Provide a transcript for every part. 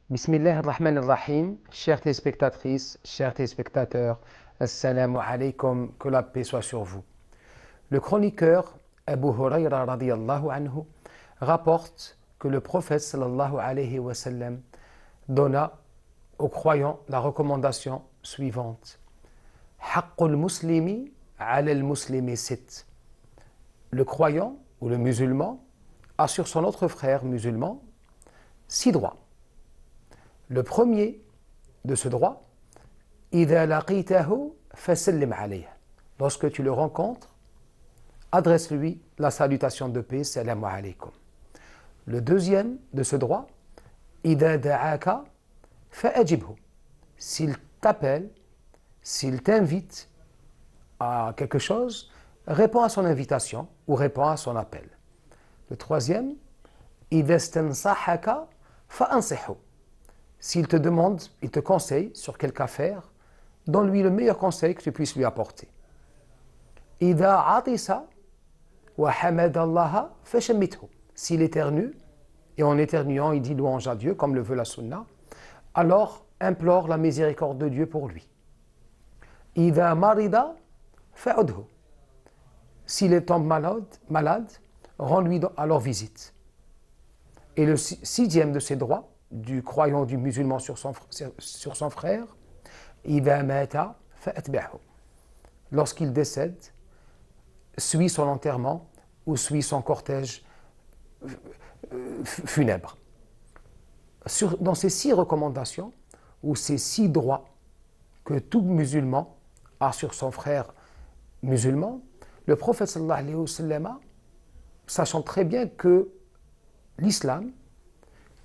Bismillah ar-Rahman ar-Rahim, chères téléspectatrices, chers téléspectateurs, assalamu alaikum, que la paix soit sur vous. Le chroniqueur Abu Hurayra radiyallahu anhu rapporte que le prophète sallallahu alayhi wa sallam donna aux croyants la recommandation suivante. Haqqul muslimi ala al-muslimi sit. Le croyant ou le musulman a sur son autre frère musulman 6 droits. Le premier de ce droit, إِذَا لَقِيتَهُ فَسَلِّمْ عَلَيْهِ. Lorsque tu le rencontres, adresse-lui la salutation de paix, salam alaykum. Le deuxième de ce droit, إِذَا دَعَاكَ فَأَجِبْهُ. S'il t'appelle, s'il t'invite à quelque chose, réponds à son invitation ou réponds à son appel. Le troisième, إِذَا اسْتَنْصَحَكَ فَأَنصِحْهُ. S'il te demande, il te conseille sur quelque affaire, donne-lui le meilleur conseil que tu puisses lui apporter. إِذَا عَطِسَ وَحَمَدَ اللَّهَ فَشَمِّتْهُ. S'il éternue, et en éternuant, il dit louange à Dieu, comme le veut la sunna, alors implore la miséricorde de Dieu pour lui. إِذَا مَرِضَ فَعُدْهُ. S'il est tombe malade, rends-lui alors visite. Et le sixième de ses droits, du croyant, du musulman sur son frère, إِذَا مَاتَ فَأَتْبِعْهُ. Lorsqu'il décède, suis son enterrement ou suis son cortège funèbre. Dans ces 6 recommandations, ou ces 6 droits que tout musulman a sur son frère musulman, le prophète sallallahu alayhi wa sallam, sachant très bien que l'islam,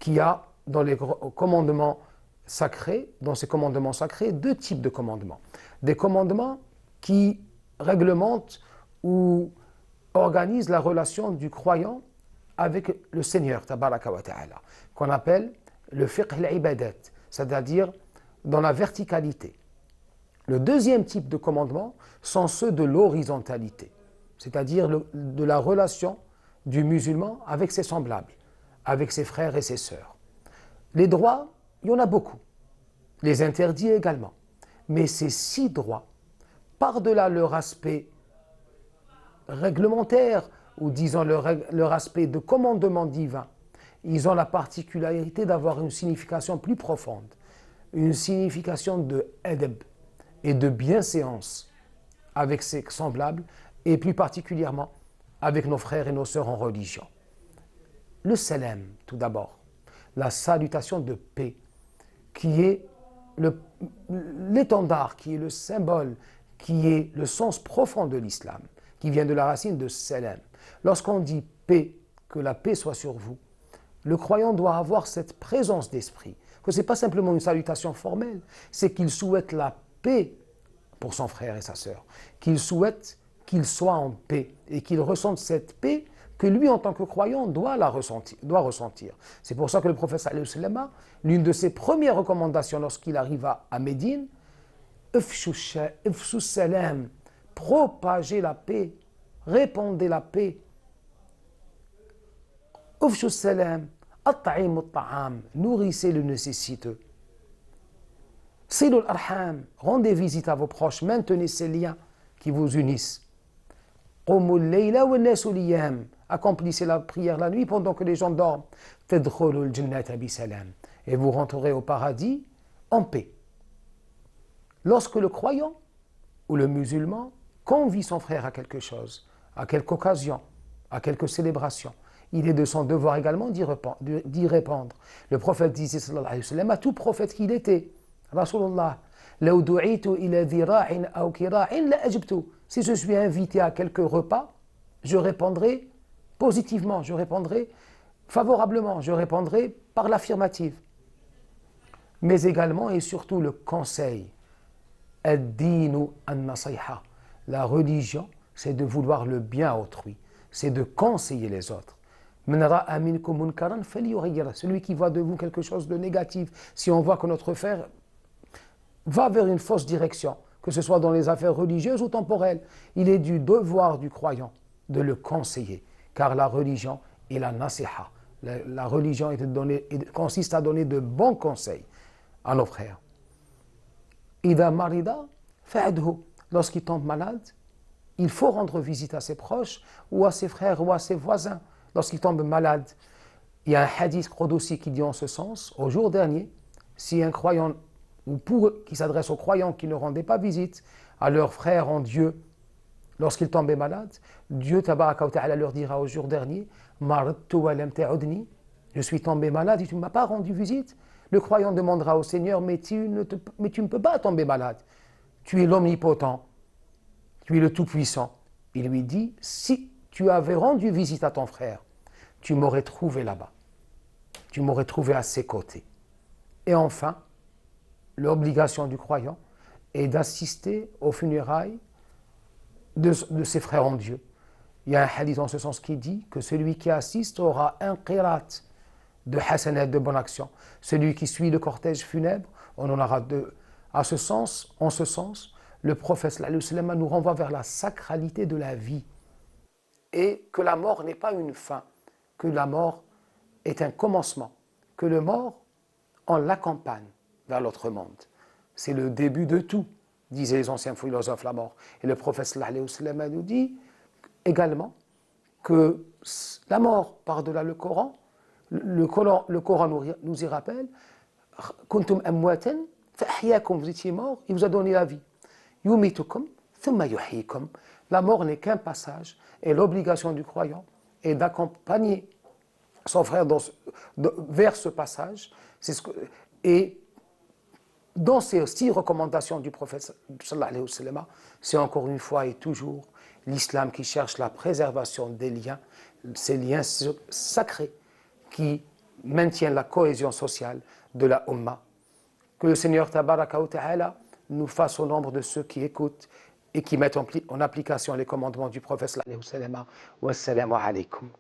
qui a dans les commandements sacrés, dans ces commandements sacrés, 2 types de commandements. Des commandements qui réglementent ou organisent la relation du croyant avec le Seigneur, tabaraka wa ta'ala, qu'on appelle le fiqh al-ibadat, c'est-à-dire dans la verticalité. Le deuxième type de commandements sont ceux de l'horizontalité, c'est-à-dire de la relation du musulman avec ses semblables, avec ses frères et ses sœurs. Les droits, il y en a beaucoup. Les interdits également. Mais ces 6 droits, par-delà leur aspect réglementaire, ou disons leur aspect de commandement divin, ils ont la particularité d'avoir une signification plus profonde, une signification de adab et de bienséance avec ses semblables, et plus particulièrement avec nos frères et nos sœurs en religion. Le salam, tout d'abord. La salutation de paix, qui est l'étendard, qui est le symbole, qui est le sens profond de l'islam, qui vient de la racine de salam. Lorsqu'on dit paix, que la paix soit sur vous, le croyant doit avoir cette présence d'esprit, que ce n'est pas simplement une salutation formelle, c'est qu'il souhaite la paix pour son frère et sa sœur, qu'il souhaite qu'il soit en paix et qu'il ressente cette paix que lui, en tant que croyant, doit ressentir. C'est pour ça que le prophète sallallahu alayhi wa sallam, l'une de ses premières recommandations lorsqu'il arriva à Médine, Ifshu salam, propagez la paix, répandez la paix. Ifshu salam, at'imu ta'am, nourrissez le nécessiteux. Silul arham, rendez visite à vos proches, maintenez ces liens qui vous unissent. Qumul layla wa nasu liyam, accomplissez la prière la nuit pendant que les gens dorment. Tadkhulul jannata bi salam, et vous rentrerez au paradis en paix. Lorsque le croyant ou le musulman convie son frère à quelque chose, à quelque occasion, à quelque célébration, il est de son devoir également d'y répondre. Le prophète disait sallallahu alayhi wa sallam, à tout prophète qu'il était, Rasulullah, law du'itu ila dhira'in aw kira'in la ajibtu. Si je suis invité à quelques repas, je répondrai positivement, je répondrai favorablement, je répondrai par l'affirmative. Mais également et surtout le conseil. Ad-dinu an-nasayha. La religion, c'est de vouloir le bien à autrui, c'est de conseiller les autres. Celui qui voit de vous quelque chose de négatif, si on voit que notre frère va vers une fausse direction, que ce soit dans les affaires religieuses ou temporelles, il est du devoir du croyant de le conseiller, car la religion est la nasiha, La religion consiste à donner de bons conseils à nos frères. إذا مرض فعده. Lorsqu'il tombe malade, il faut rendre visite à ses proches ou à ses frères ou à ses voisins. Lorsqu'il tombe malade, il y a un hadith Qudsi qui dit en ce sens, au jour dernier, si un croyant, ou qui s'adresse aux croyants qui ne rendaient pas visite à leurs frères en Dieu, lorsqu'ils tombaient malades, Dieu tabaraka wa ta'ala leur dira au jour dernier, maradtu wa lam ta'udni, je suis tombé malade et tu ne m'as pas rendu visite. Le croyant demandera au Seigneur, mais tu ne peux pas tomber malade. Tu es l'omnipotent, tu es le tout-puissant. Il lui dit, si tu avais rendu visite à ton frère, tu m'aurais trouvé là-bas. Tu m'aurais trouvé à ses côtés. Et enfin, l'obligation du croyant est d'assister aux funérailles de ses frères en Dieu. Il y a un hadith en ce sens qui dit que celui qui assiste aura un qirat de hasanat, de bonne action. Celui qui suit le cortège funèbre, on en aura deux. En ce sens, le prophète sallallahu alayhi wa sallam nous renvoie vers la sacralité de la vie et que la mort n'est pas une fin, que la mort est un commencement, que le mort, on l'accompagne vers l'autre monde. C'est le début de tout, disaient les anciens philosophes, la mort. Et le prophète sallallahu alayhi wa sallam nous dit également que la mort, par-delà le Coran, le Coran nous y rappelle, kuntum amwatan fa ahyakum, vous étiez mort, il vous a donné la vie. Yumitukum thumma yuhyikum. La mort n'est qu'un passage et l'obligation du croyant est d'accompagner son frère vers ce passage. Et dans ces 6 recommandations du prophète sallallahu alayhi wa sallam, c'est encore une fois et toujours l'islam qui cherche la préservation des liens, ces liens sacrés qui maintiennent la cohésion sociale de la Ummah. Que le Seigneur tabaraka wa ta'ala nous fasse au nombre de ceux qui écoutent et qui mettent en application les commandements du prophète sallallahu alayhi wa sallam. Wassalamu alaykum.